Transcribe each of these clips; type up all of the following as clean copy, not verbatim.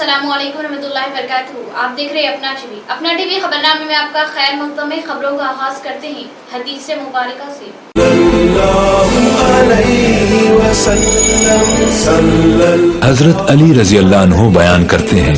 अस्सलामुअलैकुम रहमतुल्लाहि वबरकातुहू। आप देख रहे हैं अपना टीवी खबरनामे में आपका खैर मकदम है। खबरों का आगाज करते हैं हदीस मुबारका से। हजरत अली रजी अल्लाह अन्हु बयान करते हैं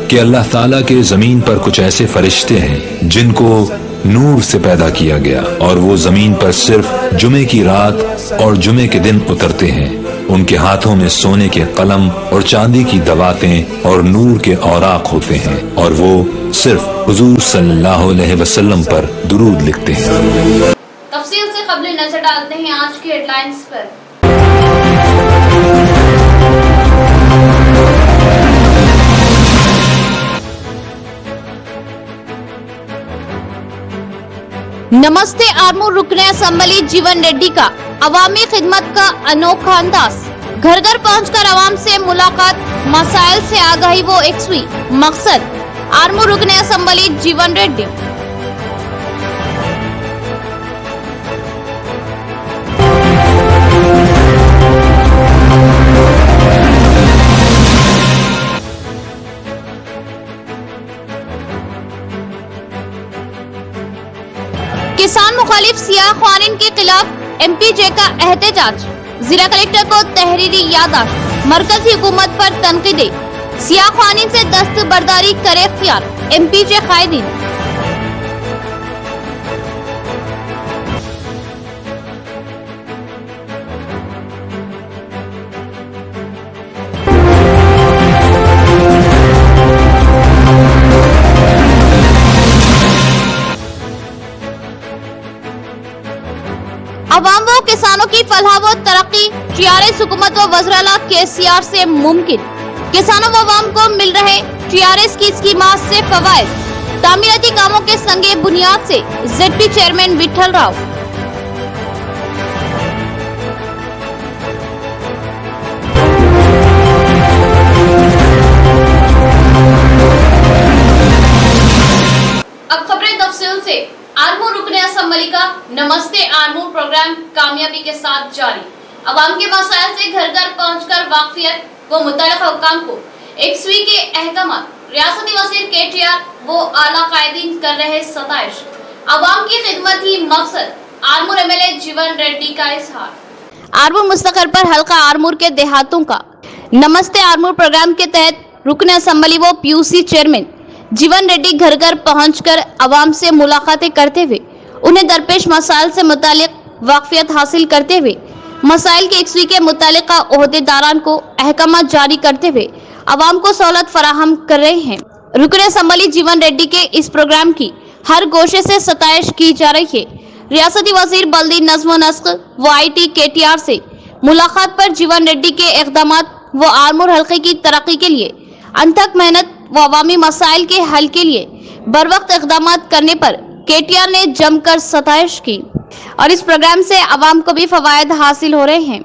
कि अल्लाह ताला के जमीन पर कुछ ऐसे फरिश्ते हैं जिनको नूर से पैदा किया गया और वो जमीन पर सिर्फ जुमे की रात और जुमे के दिन उतरते हैं। उनके हाथों में सोने के कलम और चांदी की दवातें और नूर के औराक होते हैं और वो सिर्फ हुजूर सल्लल्लाहु अलैहि वसल्लम पर दुरूद लिखते हैं। तफसील से खबरें नजर डालते हैं आज की हेडलाइंस पर। नमस्ते आर्मूर रुकने असम्बली जीवन रेड्डी का अवामी खिदमत का अनोखा अंदाज। घर घर पहुंचकर आवाम से मुलाकात, मसाइल से आगाही वो एक्सवी। मकसद आर्मूर रुकने असम्बली जीवन रेड्डी। किसान मुखालिफ सियाह ख्वानीन के खिलाफ एमपीजे का एहतजाज। जिला कलेक्टर को तहरीरी याददाश्त। मरकजी हुकूमत पर तनकीदें। सियाह ख्वानीन से दस्तबरदारी करे इख्तियार। एमपीजे कायदीन। अवाम व किसानों की फलाह व तरक्की टीआरएस हुकूमत व वज़ीर-ए-आला केसीआर से मुमकिन। किसानों व अवाम को मिल रहे टीआरएस की स्कीमात से फवायद। तामीराती कामों के संगे बुनियाद से जेडपी चेयरमैन विठल राव। अब खबरें तफसील से। आर्मूर रुकने असम्बली का नमस्ते आर्मूर प्रोग्राम कामयाबी के साथ जारी। अवाम के मसाइल से घर घर पहुंचकर वाकफियत व मुतल्लिक़ हुक्काम को एक्सवी के अहकाम रियासती वज़ीर केटीआर वो आला कायदीन कर रहे सताइश। अवाम की खिदमत ही मकसद। आर्मूर एमएलए जीवन रेड्डी का इजहार। आर्मूर मुस्तक़र पर हल्का आर्मूर के देहातों का नमस्ते आर्मूर प्रोग्राम के तहत रुकने असम्बली व पीयूसी चेयरमैन जीवन रेड्डी घर घर पहुंचकर अवाम से मुलाकातें करते हुए उन्हें दरपेश मसाइल से मुतालिक वाकफियत हासिल करते हुए मसाइल के एक्सवी के मुतालिका ओहदेदारान को अहकाम जारी करते हुए अवाम को सहूलत फराहम कर रहे हैं। रुकने असम्बली जीवन रेड्डी के इस प्रोग्राम की हर गोशे से सताइश की जा रही है। रियासती वजीर बल्दी नज़्म व नस्क व IT केटीआर से मुलाकात पर जीवन रेड्डी के इक़दामात व आर्मूर हल्के की तरक्की के लिए अनथक मेहनत व अवामी मसाइल के हल के लिए बरवक्त इक़दामात करने पर केटीआर ने जमकर सताइश की और इस प्रोग्राम से अवाम को भी फवायद हासिल हो रहे हैं।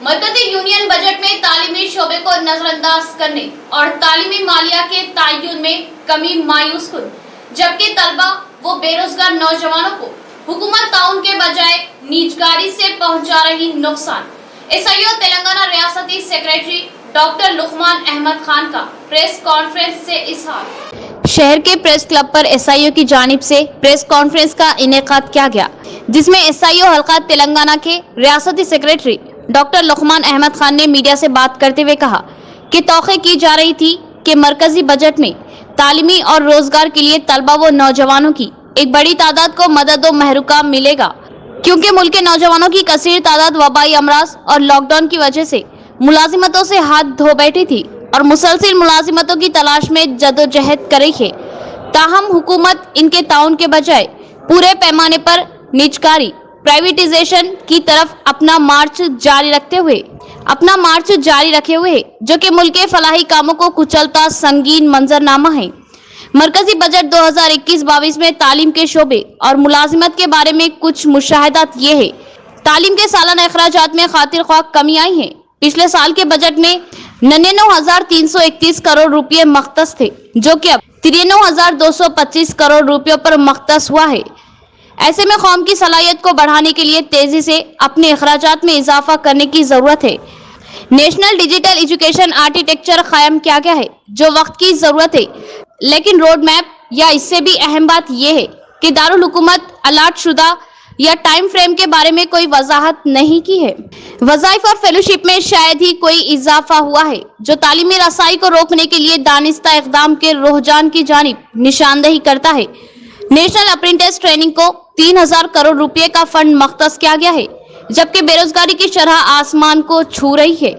मरकजी यूनियन बजट में तालीमी शोबे को नजरअंदाज करने और तालीमी मालिया के तय्युन में कमी मायूस कुन, जबकि तलबा व बेरोजगार नौजवानों को हुकूमत ताउन के बजाय नीजगारी से पहुंचा रही नुकसान। एसआईओ तेलंगाना रियासती सेक्रेटरी डॉक्टर लुकमान अहमद खान का प्रेस कॉन्फ्रेंस से इजहार। शहर के प्रेस क्लब पर एसआईओ की जानिब से प्रेस कॉन्फ्रेंस का इनेकाद किया गया, जिसमें एसआईओ हल्का तेलंगाना के रियासती सेक्रेटरी डॉक्टर लुकमान अहमद खान ने मीडिया से बात करते हुए कहा कि तौक़े की जा रही थी कि मरकजी बजट में तालीमी और रोजगार के लिए तलबा व नौजवानों की एक बड़ी तादाद को मदद व महरुका मिलेगा, क्योंकि मुल्क के नौजवानों की कसीर तादाद वबाई अमराज और लॉकडाउन की वजह से मुलाजिमतों से हाथ धो बैठी थी और मुसलसिल मुलाजिमतों की तलाश में जदोजहद कर रही है। ताहम हुकूमत इनके ताउन के बजाय पूरे पैमाने पर निजकारी प्राइवेटाइजेशन की तरफ अपना मार्च जारी रखे हुए जो कि मुल्क के फलाही कामों को कुचलता संगीन मंजरनामा है। मरकजी बजट 2021-22 में तालीम के शोबे और मुलाजिमत के बारे में कुछ मुशाहिदात ये है। तालीम के सालाना अखराजात में खातिर ख्वाह कमी आई है। पिछले साल के बजट में 99,331 करोड़ रुपए मख्तस थे, जो कि अब 93,225 करोड़ रुपयों पर मख्तस हुआ है। ऐसे में कौम की सलाहियत को बढ़ाने के लिए तेजी से अपने अखराजात में इजाफा करने की जरूरत है। नेशनल डिजिटल एजुकेशन आर्किटेक्चर कायम किया गया है जो वक्त की जरूरत है, लेकिन रोड मैप या इससे भी अहम बात यह है कि दारुल हुकूमत अलाट शुदा या टाइम फ्रेम के बारे में कोई वजाहत नहीं की है। वज़ाइफ और फेलोशिप में शायद ही कोई इजाफा हुआ है जो तालीमी रसाई को रोकने के लिए दानिस्ता इक़दाम के रुझान की जानिब निशानदेही करता है। नेशनल अप्रेंटिस ट्रेनिंग को 3000 करोड़ रुपए का फंड मख्तस किया गया है, जबकि बेरोजगारी की शरह आसमान को छू रही है।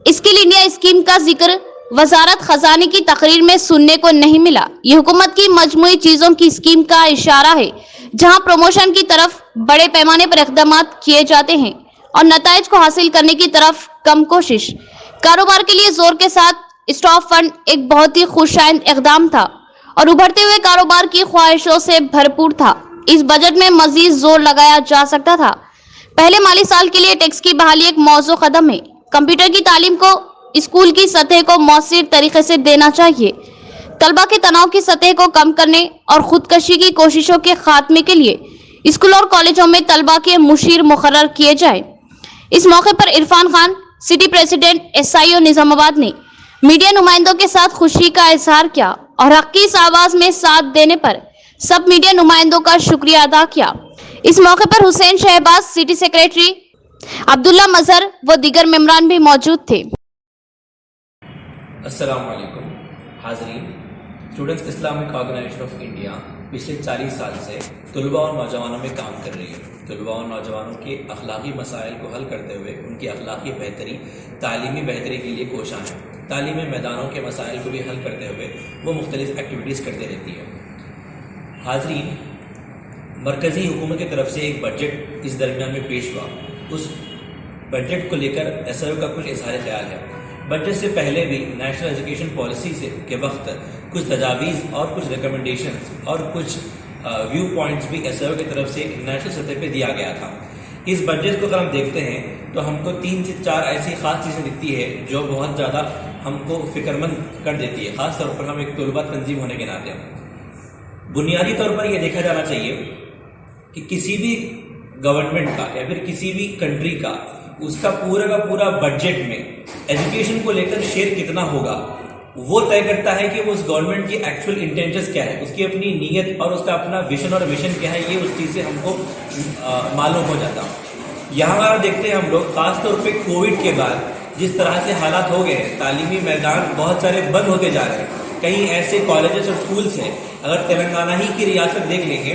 स्किल इंडिया स्कीम का जिक्र वजारत खजाने की तकरीर में सुनने को नहीं मिला। ये हुकूमत की मजमूई चीजों की स्कीम का इशारा है, जहां प्रमोशन की तरफ बड़े पैमाने पर इक़दाम किए जाते हैं और नताइज को हासिल करने की तरफ कम कोशिश। कारोबार के लिए जोर के साथ स्टॉप फंड एक बहुत ही खुशाइंद इक़दाम था और उभरते हुए कारोबार की ख्वाहिशों से भरपूर था। इस बजट में मजीद जोर लगाया जा सकता था। पहले माली साल के लिए टैक्स की बहाली एक मौजू कदम है। कंप्यूटर की तालीम को स्कूल की सतह को मौसर तरीके से देना चाहिए। तलबा के तनाव की सतह को कम करने और खुदकशी की कोशिशों के खात्मे के लिए स्कूल और कॉलेजों में तलबा के मुशीर मुकर्रर किए जाए। इस मौके पर Irfan Khan, city president SIO Nizamabad ने मीडिया नुमाइंदों के साथ खुशी का इजहार किया और हक की इस आवाज में साथ देने पर सब मीडिया नुमाइंदों का शुक्रिया अदा किया। इस मौके पर हुसैन शहबाज, सिटी सेक्रेटरी अब्दुल्ला मजहर व दीगर मेंबरान भी मौजूद थे। अस्सलाम वालेकुम हाज़रीन। Students Islamic organisation of India पिछले 40 साल से तलबा और नौजवानों में काम कर रही है। तलबा और नौजवानों के अखलाकी मसाइल को हल करते हुए उनकी अखलाकी बेहतरी, तालीमी बेहतरी के लिए कोशां है। तालीमी मैदानों के मसाइल को भी हल करते हुए वो मुख्तलिफ एक्टिविटीज़ करती रहती है। हाज़रीन, मरकज़ी हुकूमत की तरफ से एक बजट इस दरमियान में पेश हुआ। उस बजट को लेकर SIO का कुछ इज़हार ख्याल है। बजट से पहले भी नेशनल एजुकेशन पॉलिसी से के वक्त कुछ तजावीज़ और कुछ रिकमेंडेशंस और कुछ व्यू पॉइंट्स भी SIO की तरफ से नेशनल सतह पे दिया गया था। इस बजट को अगर हम देखते हैं तो हमको 3 से 4 ऐसी ख़ास चीज़ें दिखती है जो बहुत ज़्यादा हमको फिक्रमंद कर देती है, ख़ास तौर पर हम एक तलबा तंजीम होने के नाते। बुनियादी तौर पर यह देखा जाना चाहिए कि किसी भी गवर्नमेंट का या फिर किसी भी कंट्री का उसका पूरा का पूरा बजट में एजुकेशन को लेकर शेयर कितना होगा वो तय करता है कि वो उस गवर्नमेंट की एक्चुअल इंटेंशंस क्या है, उसकी अपनी नीयत और उसका अपना विजन और मिशन क्या है, ये उस चीज़ से हमको मालूम हो जाता। यहाँ पर देखते हैं हम लोग खासतौर पे कोविड के बाद जिस तरह से हालात हो गए हैं, तालीमी मैदान बहुत सारे बंद होते जा रहे हैं। कई ऐसे कॉलेजेस और स्कूल्स हैं, अगर तेलंगाना ही की रियासत देख लेंगे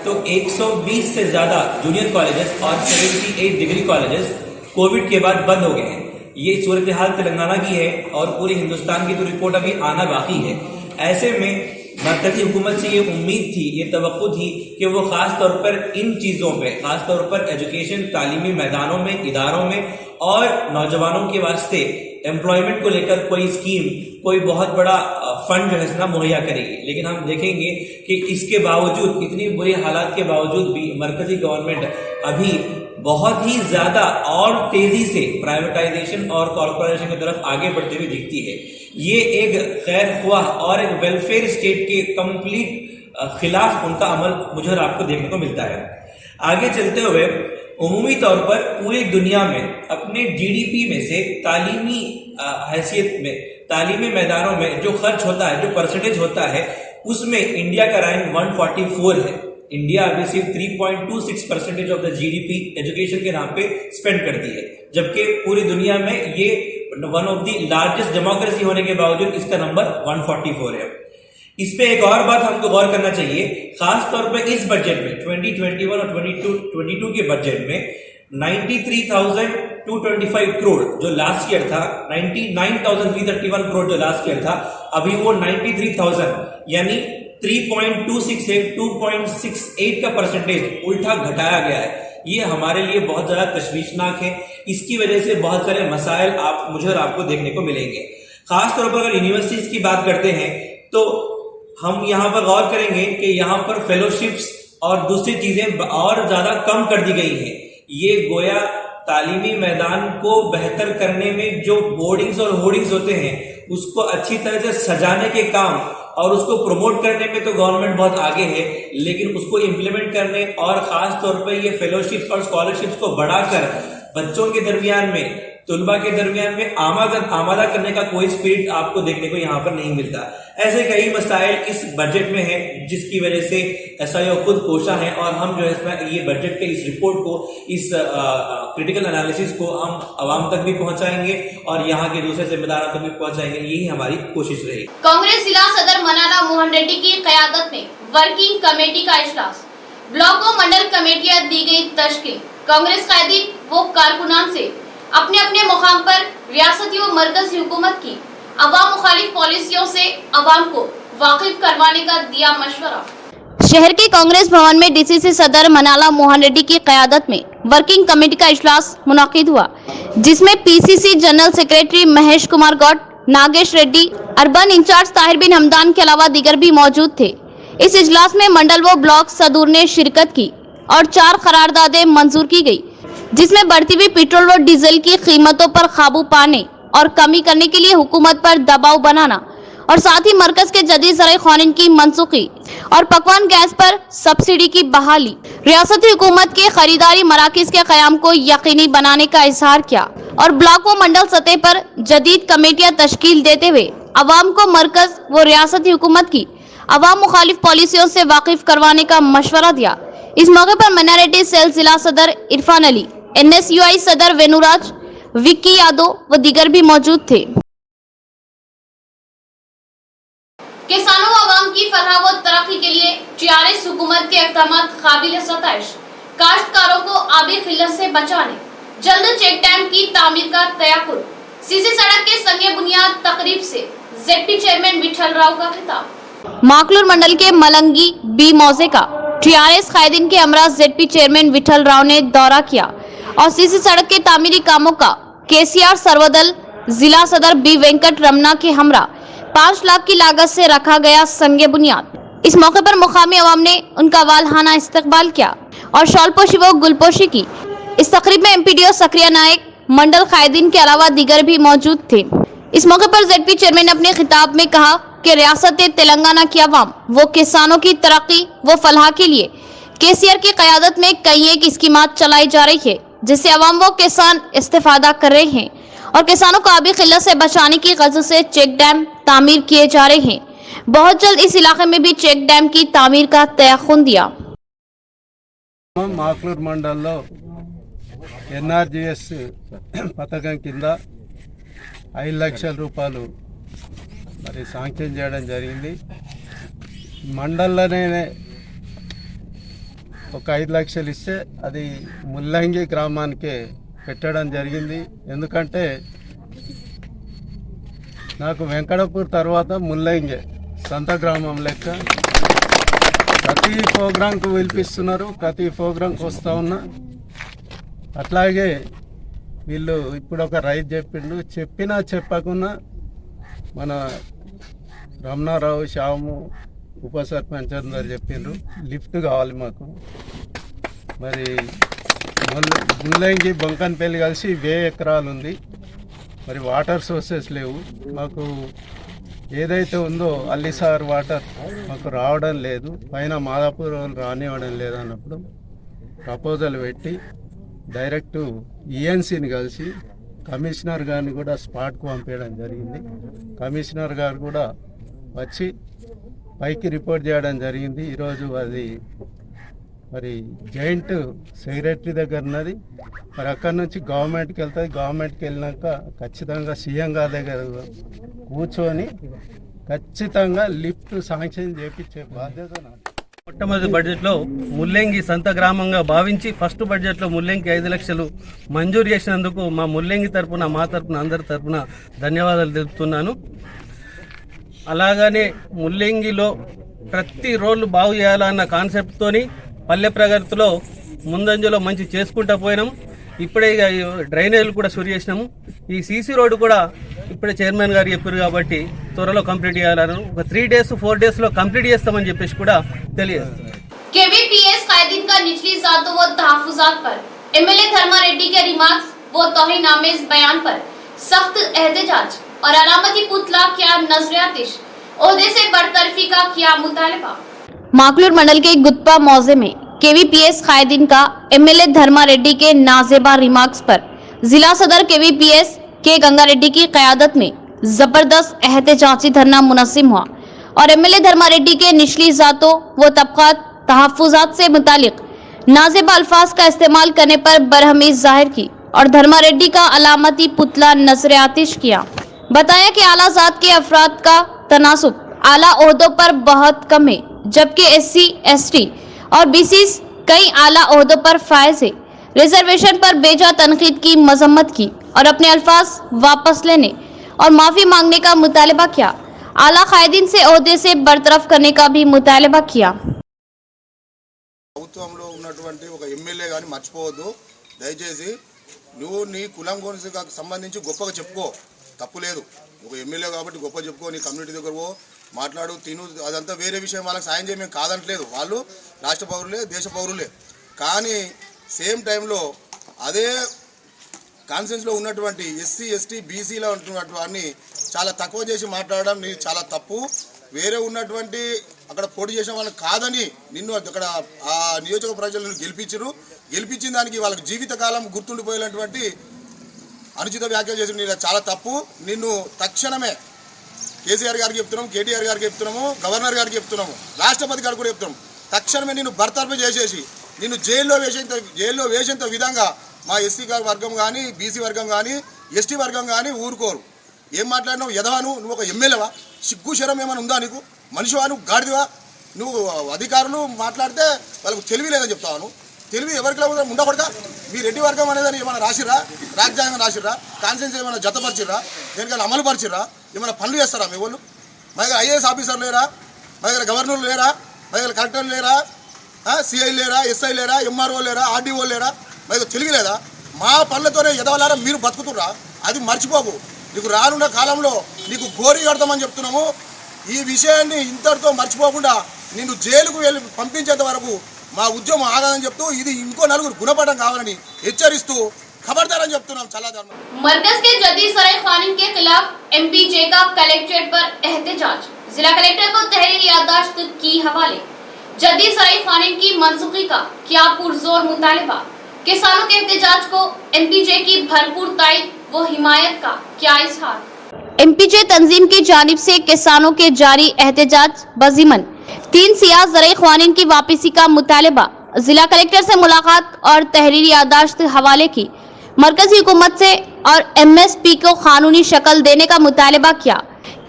तो 120 से ज़्यादा जूनियर कॉलेजेस और 78 डिग्री कॉलेजेस कोविड के बाद बंद हो गए हैं। ये सूरत हाल तेलंगाना की है और पूरे हिंदुस्तान की तो रिपोर्ट अभी आना बाकी है। ऐसे में मरकजी हुकूमत से ये उम्मीद थी, ये तवक्को थी कि वो खास तौर पर इन चीज़ों पे, खास तौर पर एजुकेशन, तालीमी मैदानों में, इदारों में और नौजवानों के वास्ते एम्प्लॉयमेंट को लेकर कोई स्कीम, कोई बहुत बड़ा फंड जो है ना मुहैया करेगी। लेकिन हम देखेंगे कि इसके बावजूद, इतनी बुरी हालात के बावजूद भी मरकजी गवर्नमेंट अभी बहुत ही ज्यादा और तेजी से प्राइवेटाइजेशन और कॉर्पोरेशन की तरफ आगे बढ़ते हुए दिखती है। ये एक खैर ख्वाह और एक वेलफेयर स्टेट के कंप्लीट खिलाफ उनका अमल मुझे और आपको देखने को मिलता है। आगे चलते हुए उमूमी तौर पर पूरी दुनिया में अपने GDP में से तालीमी हैसियत में, तालीमी मैदानों में जो खर्च होता है, जो परसेंटेज होता है, उसमें इंडिया का रैंक 144 है। इंडिया अभी सिर्फ 3.26% ऑफ द GDP एजुकेशन के नाम पे स्पेंड करती है, जबकि पूरी दुनिया में ये one of the largest democracy होने के बावजूद इसका नंबर 144 है। इस पे एक और बात हमको गौर करना चाहिए, खास तौर पे इस बजट में 2021 और 22 के बजट में 93,225 करोड़ जो लास्ट ईयर था, 99,331 करोड़ जो लास्ट ईयर था, अभी वो 93,000 यानी 3.26 से 2.68 का परसेंटेज उल्टा घटाया गया है। ये हमारे लिए बहुत ज्यादा तशवीशनाक है। इसकी वजह से बहुत सारे मसाइल मुझे और आपको देखने को मिलेंगे। खास तौर पर अगर यूनिवर्सिटीज की बात करते हैं तो हम यहाँ पर गौर करेंगे कि यहाँ पर फेलोशिप्स और दूसरी चीजें और ज्यादा कम कर दी गई हैं। ये गोया तालीमी मैदान को बेहतर करने में जो बोर्डिंग्स और होर्डिंग्स होते हैं उसको अच्छी तरह से सजाने के काम और उसको प्रमोट करने में तो गवर्नमेंट बहुत आगे है, लेकिन उसको इम्प्लीमेंट करने और खास तौर पर ये फेलोशिप्स और स्कॉलरशिप्स को बढ़ाकर बच्चों के दरमियान में तुलबा के दरमियान में आमादा करने का कोई स्पिरिट आपको देखने को यहाँ पर नहीं मिलता। ऐसे कई मसाइल इस बजट में है जिसकी वजह से SIO खुद कोशा है और हम जो है इसमें ये बजट के इस रिपोर्ट को, इस क्रिटिकल एनालिसिस को हम आवाम तक भी पहुंचाएंगे और यहाँ के दूसरे जिम्मेदारों तक भी पहुंचाएंगे। यही हमारी कोशिश रहेगी। कांग्रेस जिला सदर मनाला मोहन रेड्डी की क़यादत में वर्किंग कमेटी का इजलास, ब्लॉक व मंडल कमेटियां दी गई तश्कील। कांग्रेस कायदीन वो कारकुनान से अपने अपने मुकाम पर रियासती व मरकजी हुकूमत की अवाम मुखालिफ पॉलिसियों से अवाम को वाकिफ करवाने का दिया मशवरा। शहर के कांग्रेस भवन में DCC सदर मनाला मोहन रेड्डी की क़यादत में वर्किंग कमेटी का इजलास मुनाकिद हुआ, जिसमें PCC general secretary Mahesh Kumar Goud, Nagesh Reddy, urban in charge Tahir bin Hamdan के अलावा दीगर भी मौजूद थे। इस इजलास में मंडल व ब्लॉक सदूर ने शिरकत की और 4 करारदादें मंजूर की गई, जिसमें बढ़ती हुई पेट्रोल व डीजल की कीमतों पर काबू पाने और कमी करने के लिए हुकूमत पर दबाव बनाना और साथ ही मरकज के जदीद ज़राए क़ानून की मनसूखी और पकवान गैस पर सब्सिडी की बहाली, रियासती हुकूमत के खरीदारी मराकज़ के क़याम को यकीनी बनाने का इजहार किया और ब्लॉक व मंडल सतह पर जदीद कमेटियां तश्कील देते हुए अवाम को मरकज व रियासती हुकूमत की अवाम मुखालिफ पॉलिसियों से वाकिफ करवाने का मशवरा दिया। इस मौके पर माइनॉरिटी सेल जिला सदर इरफान अली, NSUI सदर वेनुराज, विक्की यादव व दीगर भी मौजूद थे। किसानों व अवाम की फलाह व तरक्की के लिए TRS हुकूमत के इक़दामात काबिल सताइश। काश्तकारों को आबी किल्लत से बचाने जल्द चेक डैम की तामीर का तयक्कुन। सीसी सड़क के संगे बुनियाद तकरीब से ZP चेयरमैन विठल राव का खिताब। माकलूर मंडल के मलंगी बी मौजे का TRS कायदीन के हमरा ZP चेयरमैन विठल राव ने दौरा किया और सीसी सड़क के तामीरी कामों का KCR सर्वदल जिला सदर बी वेंकट रमना के हमरा 5 लाख की लागत से रखा गया संगे बुनियाद। इस मौके पर मुकामी अवाम ने उनका वालहाना इस्तकबाल किया और शॉलपोशी व गुलपोशी की। इस तकरीब में MPDO सक्रिया नायक, मंडल कायदीन के अलावा दीगर भी मौजूद थे। इस मौके पर ZP चेयरमैन ने अपने खिताब में कहा कि रियासत तेलंगाना की अवाम वो किसानों की तरक्की व फलाह के लिए KCR की क़यादत में कई एक स्कीमात चलाई जा रही है, जिससे अवाम व किसान इस्तेफादा कर रहे हैं और किसानों को आबी किल्लत से बचाने की ग़रज़ से चेक डैम तामीर किए जा रहे हैं। बहुत जल्द इस इलाके में भी चेक डैम की तामीर का तयख्खुन दिया। మాక్లూర్ మండలంలో NRGS పథకం కింద 5 లక్షల రూపాయలు మరి శాంక్షన్ చేయడం జరిగింది। మండలంలోనే ఒక 5 లక్షలు ఇస్తే అది ముల్లంగి గ్రామానికే పెట్టడం జరిగింది। ఎందుకంటే నాకు వెంకటపూర్ తర్వాత ముల్లంగి సొంత గ్రామం లెక్క ప్రతి ప్రోగ్రాంకు పిలిపిస్తున్నారు, ప్రతి ప్రోగ్రాంకి వస్తూ ఉన్నా। అట్లాగే వీళ్ళు ఇప్పుడు ఒక రైతు చెప్పిండు, చెప్పినా చెప్పకున్నా మన రమణారావు, శ్యాము, ఉప సర్పంచ్ అందరు చెప్పిండ్రు లిఫ్ట్ కావాలి మాకు। మరి ముల్లంగి బొంకన్పల్లి కలిసి 1000 ఎకరాలు ఉంది, మరి వాటర్ సోర్సెస్ లేవు మాకు। ఏదైతే ఉందో అల్లిసార్ వాటర్ మాకు రావడం లేదు, పైన మాదాపూర్ వాళ్ళు రానివ్వడం లేదు అన్నప్పుడు ప్రపోజల్ పెట్టి డైరెక్ట్ ENCని కలిసి కమిషనర్ గారిని కూడా స్పాట్కు పంపించడం జరిగింది। కమిషనర్ గారు కూడా వచ్చి పైకి రిపోర్ట్ చేయడం జరిగింది। ఈరోజు అది మరి జాయింట్ సెక్రటరీ దగ్గర ఉన్నది, మరి అక్కడి నుంచి గవర్నమెంట్కి వెళ్తుంది। గవర్నమెంట్కి వెళ్ళినాక ఖచ్చితంగా సీఎం గారి దగ్గర కూర్చొని ఖచ్చితంగా లిఫ్ట్ శాంక్షన్ చేయించే బాధ్యత నాది। మొట్టమొదటి బడ్జెట్లో ముల్లంగి సంత గ్రామంగా భావించి ఫస్ట్ బడ్జెట్లో ముల్లంగి 5 లక్షలు మంజూరు చేసినందుకు మా ముల్లంగి తరపున, మా తరపున, అందరి తరపున ధన్యవాదాలు తెలుపుతున్నాను। అలాగనే ముల్లంగిలో ప్రతి రోడ్లు బాగు చేయాలన్న కాన్సెప్ట్తోని పల్లె ప్రగతిలో ముందంజలో మంచి చేసుకుంటూ పోయినాం। ఇప్పుడే ఇక డ్రైనేజీలు కూడా షురు చేసినాము। ఈ సీసీ రోడ్డు కూడా ఇప్పుడే చైర్మన్ గారు చెప్పారు కాబట్టి త్వరలో కంప్లీట్ చేయాలని, ఒక 3 days 4 days లో కంప్లీట్ చేస్తామని చెప్పేసి కూడా తెలియజేస్తున్నారు। KVPS कायदीन का निचली जातों व तहफ़्फ़ुज़ात पर MLA धर्मा रेड्डी के रिमार्क्स व तौहीन-आमेज़ बयान पर सख्त एहतजाज और अलामती पुतला किया नज़र-ए-आतिश, ओहदे से बरतरफी का किया मुतालबा। माकलूर मंडल के गुत्पा मौजे में KVPS कायदीन का MLA धर्मा रेड्डी के नाजेबा रिमार्क्स पर जिला सदर केवीपीएस के गंगा रेड्डी की कयादत में जबरदस्त एहतजाजी धरना मुनस्सिम हुआ और एमएलए धर्मा रेड्डी के निचली जातों व तबकात तहफ्फुजात से मुतालिक नाज़ेबा अल्फाज का इस्तेमाल करने पर बरहमी जाहिर की और धर्मा रेड्डी का अलामती पुतला नजर आतिश किया। बताया कि आला जात के अफराद का तनासुब आला ओहदों पर बहुत कम है, जबकि SC, ST और BC कई आला ओहदों पर फायज है। रिजर्वेशन पर बेजा तनकीद की मजम्मत की और अपने अल्फाज वापस लेने और माफी मांगने का मुतालबा किया। आला कायदीन से ओहदे से बरतरफ करने का भी मुतालबा किया। ప్రభుత్వంలో ఉన్నటువంటి ఒక ఎమ్మెల్యే గాని మర్చిపోవద్దు దయచేసి నువ్వు నీ కులం గురించి సంబంధించి గొప్పగా చెప్పుకో తప్పు లేదు ఒక ఎమ్మెల్యే కాబట్టి గొప్ప చెప్పుకో నీ కమ్యూనిటీ దగ్గర పో మాట్లాడు తిను అదంతా వేరే విషయం వాళ్ళకి సాయం చేయమేం కాదంటలేదు వాళ్ళు రాష్ట్ర పౌరులే దేశ పౌరులే కానీ సేమ్ టైంలో అదే కాన్సెన్స్లో ఉన్నటువంటి SC, ST, BCలో ఉంటున్నటువంటి వారిని చాలా తక్కువ చేసి మాట్లాడడం నీ చాలా తప్పు వేరే ఉన్నటువంటి అక్కడ పోటీ చేసిన వాళ్ళని కాదని నిన్ను అక్కడ ఆ నియోజక ప్రజలను గెలిపించిన దానికి వాళ్ళకి జీవితకాలం గుర్తుండిపోయేటువంటి అనుచిత వ్యాఖ్యలు చేసి నీకు చాలా తప్పు నిన్ను తక్షణమే కేసీఆర్ గారికి చెప్తున్నాము కేటీఆర్ గారికి చెప్తున్నాము గవర్నర్ గారికి చెప్తున్నాము రాష్ట్రపతి గారికి కూడా చెప్తున్నాము తక్షణమే నిన్ను బర్తరఫ్ చేసేసి నిన్ను జైల్లో వేసేంత విధంగా మా SC వర్గం కానీ BC వర్గం కానీ ST వర్గం కానీ ఊరుకోరు ఏం మాట్లాడినావు ఎదవాను నువ్వు ఒక ఎమ్మెల్యేవా సిగ్గు శరం ఏమైనా ఉందా నీకు మనిషివా నువ్వు గాడిదివా నువ్వు అధికారులు మాట్లాడితే వాళ్ళకు తెలివి లేదని చెప్తాను తెలివి ఎవరికి ఉండకూడదా మీ రెడ్డి వర్గం అనేదని ఏమైనా రాసిర్రా రాజ్యాంగం రాసిర్రా కాన్సెన్స్ ఏమైనా జతపరిచిర్రా దేనికైనా అమలు పరిచిర్రా ఏమైనా పనులు చేస్తారా మీ వాళ్ళు మా దగ్గర IAS ఆఫీసర్లు లేరా మా దగ్గర గవర్నర్లు లేరా మా దగ్గర కలెక్టర్లు లేరా CI లేరా SI లేరా MRO లేరా RDO లేరా మా దగ్గర తెలివి లేదా మా పనులతోనే ఎదవలారా మీరు బతుకుతుర్రా అది మర్చిపోకు నీకు రానున్న కాలంలో నీకు గోరి కడతామని చెప్తున్నాము ఈ విషయాన్ని ఇంతటితో మర్చిపోకుండా నిన్ను జైలుకు వెళ్ళి పంపించేంత వరకు మా ఉద్యమం ఆగాలని చెప్తూ ఇది ఇంకో నలుగురు గుణపాఠం కావాలని హెచ్చరిస్తూ खबरदार చెప్తున్నాం చాలా దారుణం। मरकज के जदीद सराय कानून के खिलाफ MPJ का कलेक्ट्रेट पर एहतजाज, जिला कलेक्टर को तहरीर याददाश्त की हवाले। जदीद सराय कानून की मनसूखी का क्या पुरजोर मुतालिबा, किसानों के एहतजाज को MPJ की भरपूर तायद व हिमायत का क्या इजहार। MPJ तंजीम की जानिब से किसानों के जारी एहतजाज बजीमन 3 सियाह ज़राए क़वानीन की वापसी का मुतालबा, जिला कलेक्टर से मुलाकात और तहरीरी याददाश्त हवाले की। मरकजी हुकूमत से और MSP को कानूनी शक्ल देने का मुतालबा किया।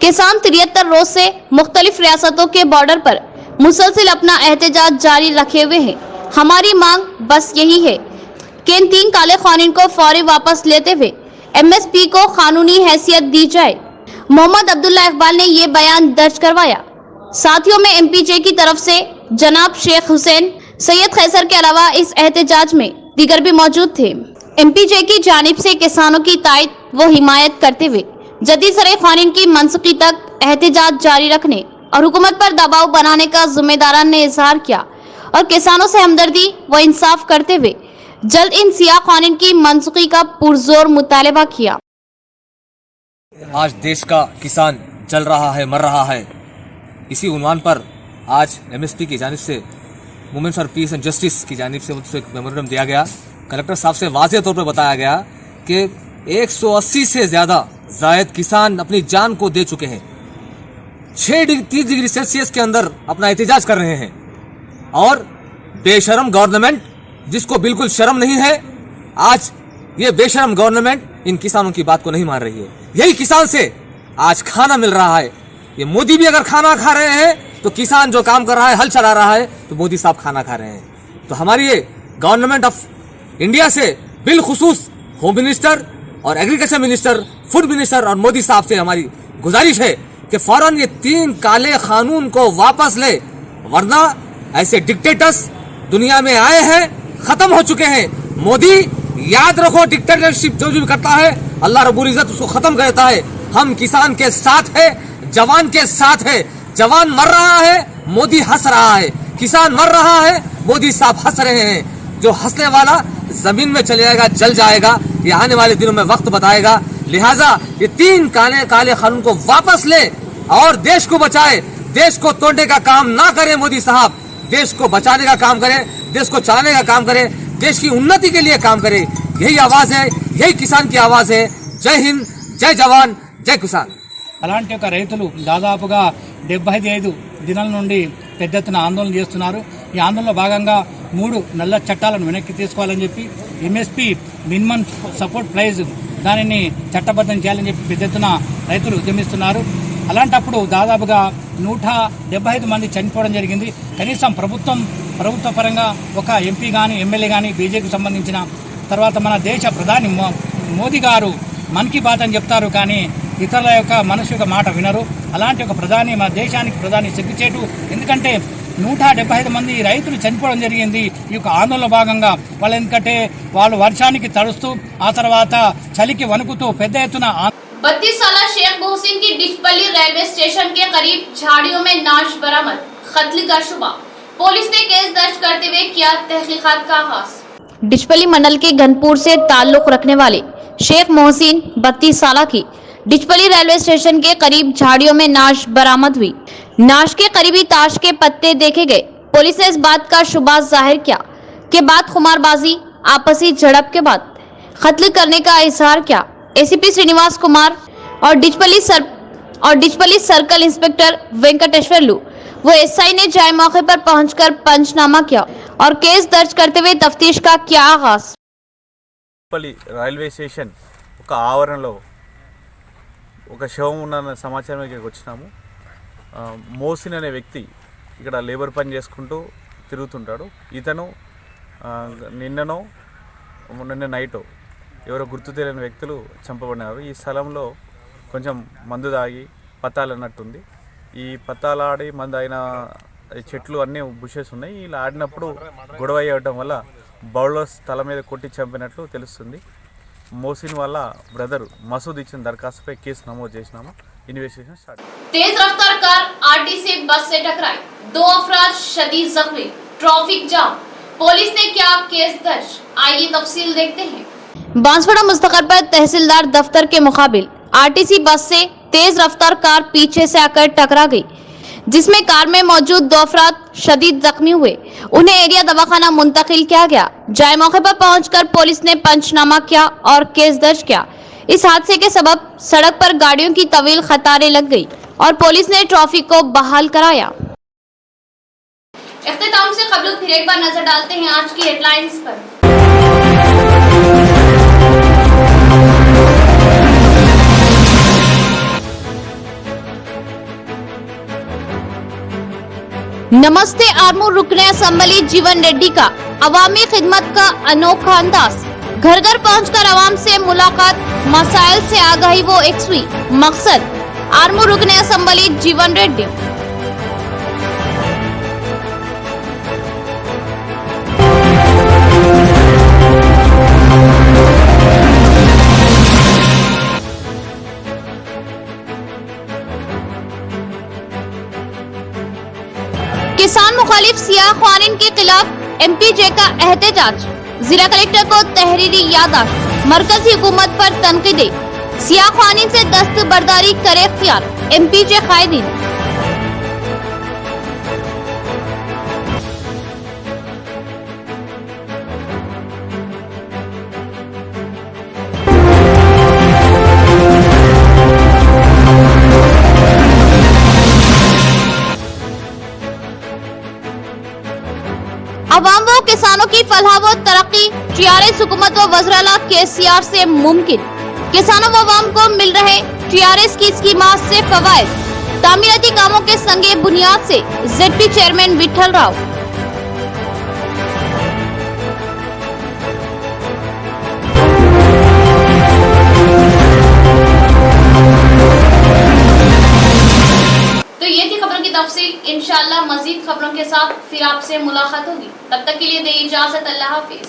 किसान 73 रोज से मुख्तलिफ रियासतों के बॉर्डर पर मुसलसिल अपना एहतजाज जारी रखे हुए हैं। हमारी मांग बस यही है कि इन 3 काले कानून को फौरी वापस लेते हुए MSP को कानूनी हैसियत दी जाए। मोहम्मद अब्दुल्ला इकबाल ने ये बयान दर्ज करवाया। साथियों में MPJ की तरफ से जनाब शेख हुसैन, सैयद खैसर के अलावा इस एहतजाज में दीगर भी मौजूद थे। MPJ की जानिब से किसानों की तायद व हिमायत करते हुए जदीद सराय कानून की मनसूखी तक एहतजाज जारी रखने और हुकूमत पर दबाव बनाने का जिम्मेदारान ने इजहार किया और किसानों से हमदर्दी व इंसाफ करते हुए जल्द इन सियाह कानून की मनसूखी का पुरजोर मुतालबा किया। आज देश का किसान जल रहा है, मर रहा है। इसी उन्वान पर आज MSP की जानिब से women's for peace and justice की जानिब से एक मेमोरेंडम दिया गया। कलेक्टर साहब से वाज़ेह तौर पर बताया गया कि 180 से ज़्यादा जायद किसान अपनी जान को दे चुके हैं, 30 डिग्री सेल्सियस के अंदर अपना एहतजाज कर रहे हैं और बेशरम गवर्नमेंट जिसको बिल्कुल शर्म नहीं है, आज ये बेशरम गवर्नमेंट इन किसानों की बात को नहीं मान रही है। यही किसान से आज खाना मिल रहा है। ये मोदी भी अगर खाना खा रहे हैं तो किसान जो काम कर रहा है, हल चला रहा है, तो मोदी साहब खाना खा रहे हैं। तो हमारी ये गवर्नमेंट ऑफ इंडिया से बिलखुसूस होम मिनिस्टर और एग्रीकल्चर मिनिस्टर, फूड मिनिस्टर और मोदी साहब से हमारी गुजारिश है कि फौरन ये 3 काले कानून को वापस ले, वरना ऐसे डिक्टेटर्स दुनिया में आए हैं, खत्म हो चुके हैं। मोदी याद रखो, डिक्टेटरशिप जो भी करता है अल्लाह रब्बुल इज्जत उसको खत्म करता है। हम किसान के साथ है, जवान के साथ है। जवान मर रहा है, मोदी हंस रहा है। किसान मर रहा है, मोदी साहब हंस रहे हैं। जो हंसने वाला जमीन में चले जाएगा, जल जाएगा। ये आने वाले दिनों में वक्त बताएगा। लिहाजा ये 3 काले कानून को वापस ले और देश को बचाए। देश को तोड़ने का काम ना करे मोदी साहब, देश को बचाने का काम करे, देश को चलाने का काम करे, देश की उन्नति के लिए काम करे। यही आवाज है, यही किसान की आवाज है। जय हिंद, जय जवान, जय किसान। అలాంటి ఒక రైతులు దాదాపుగా 75 దినాల నుండి పెద్ద ఎత్తున ఆందోళన చేస్తున్నారు. ఈ ఆందోళనలో భాగంగా 3 నల్ల చట్టాలను వెనక్కి తీసుకోవాలని చెప్పి ఎంఎస్పి మినిమం సపోర్ట్ ప్రైజ్ దానిని చట్టబద్ధం చేయాలని చెప్పి పెద్ద ఎత్తున రైతులు ఉద్యమిస్తున్నారు. అలాంటప్పుడు దాదాపుగా 175 మంది చనిపోవడం జరిగింది. కనీసం ప్రభుత్వ పరంగా ఒక ఎంపీ కానీ ఎమ్మెల్యే కానీ బీజేపీకి సంబంధించిన తర్వాత మన దేశ ప్రధాని మోదీ గారు మన్ కీ బాత్ అని చెప్తారు, కానీ ఇతరుల యొక్క మనసు యొక్క మాట వినరు. అలాంటి ఒక ప్రధాని మన దేశానికి ప్రధాని సిగ్గుచేటు. ఎందుకంటే 175 మంది రైతులు చనిపోవడం జరిగింది ఈ యొక్క ఆందోళనలో భాగంగా. ఎందుకంటే వాళ్ళు వర్షానికి తడుస్తూ ఆ తర్వాత చలికి వణుకుతూ పెద్ద ఎత్తున 32 साला शेख मोहसिन की डिचपल्ली रेलवे स्टेशन के करीब झाड़ियों में नाश बरामद, कत्ल का शुबा। पुलिस ने केस दर्ज करते हुए किया तहकीकात का आगाज। डिचपल्ली मंडल के घनपुर से ताल्लुक रखने वाले शेख मोहसिन 32 साल की डिचपल्ली रेलवे स्टेशन के करीब झाड़ियों में नाश बरामद हुई। नाश के करीबी ताश के पत्ते देखे गए। पुलिस ने इस बात का शुबा जाहिर किया कि बाद खुमारबाजी, आपसी झड़प के बाद कत्ल करने का इजहार किया। एसीपी श्रीनिवास कुमार और डिचपल्ली सर्कल इंस्पेक्टर वेंकटेश्वर लू वो एसआई ने जाए मौके पर पहुंचकर पंचनामा किया और केस दर्ज करते हुए तफ्तीश का किया आगाज। రైల్వే స్టేషన్ ఒక ఆవరణలో ఒక శవం ఉన్న సమాచారం ఇక్కడికి వచ్చినాము. మోసిన్ అనే వ్యక్తి ఇక్కడ లేబర్ పని చేసుకుంటూ తిరుగుతుంటాడు. ఇతను నిన్న నైట్ ఎవరో గుర్తు తెలియని వ్యక్తులు చంపబడినారు. ఈ స్థలంలో కొంచెం మందు తాగి పత్తాలన్నట్టుంది. ఈ పత్తాలాడి మందు అయిన చెట్లు అన్నీ బుషెస్ ఉన్నాయి. ఇలా ఆడినప్పుడు గొడవ అయ్యడం వల్ల బౌలర్స్ తల మీద కొట్టి చంపినట్లు తెలుస్తుంది. మోసిన్ వాళ్ళ బ్రదర్ మసూద్ ఇచ్చిన దరఖాస్తుపై కేసు నమోదు చేసినాము. Investigation start. तेज रफ्तार कार आरटीसी बस से टकराई, 2 अफराद शदीद जख्मी, ट्रैफिक जाम। पुलिस ने किया केस दर्ज, आइए तफसील देखते हैं। बांसवाड़ा मुस्तकर पर तहसीलदार दफ्तर के मुकाबिल आरटीसी बस से तेज रफ्तार कार पीछे से आकर टकरा गई, जिसमें कार में मौजूद 2 अफराद शदीद जख्मी हुए। उन्हें एरिया दवाखाना मुंतकिल किया गया। जाए मौके पर पहुंचकर पुलिस ने पंचनामा किया और केस दर्ज किया। इस हादसे के सबब सड़क पर गाड़ियों की तवील कतारें लग गई और पुलिस ने ट्रैफिक को बहाल कराया। इख्तिताम से खबरों फिर एक बार नजर डालते हैं आज की हेडलाइंस पर। नमस्ते आर्मूर रुकने असम्बली जीवन रेड्डी का अवामी खिदमत का अनोखा अंदाज। घर घर पहुंचकर आवाम से मुलाकात, मसाइल से आगाही वो एक्सवी। मकसद आर्मूर रुकने असम्बली जीवन रेड्डी। किसान मुखालिफ सियाह ख्वानीन के खिलाफ एमपीजे का एहतजाज। जिला कलेक्टर को तहरीरी याददाश्त, मरकजी हुकूमत पर तनकीदें। सियाह ख्वानीन से दस्तबरदारी करे इख्तियार, एमपीजे कायदीन। अवाम व किसानों की फलाह व तरक्की टीआरएस हुकूमत व वज़ीर-ए-आला केसीआर से मुमकिन। किसानों व अवाम को मिल रहे टीआरएस की स्कीमात से फवायद। तामीराती कामों के संगे बुनियाद से जेडपी चेयरमैन विठल राव। तो ये थी खबरों की तफसील। इंशाल्लाह मजीद खबरों के साथ फिर आपसे मुलाकात होगी। तब तक के लिए दे इजाजत। अल्लाह हाफिज।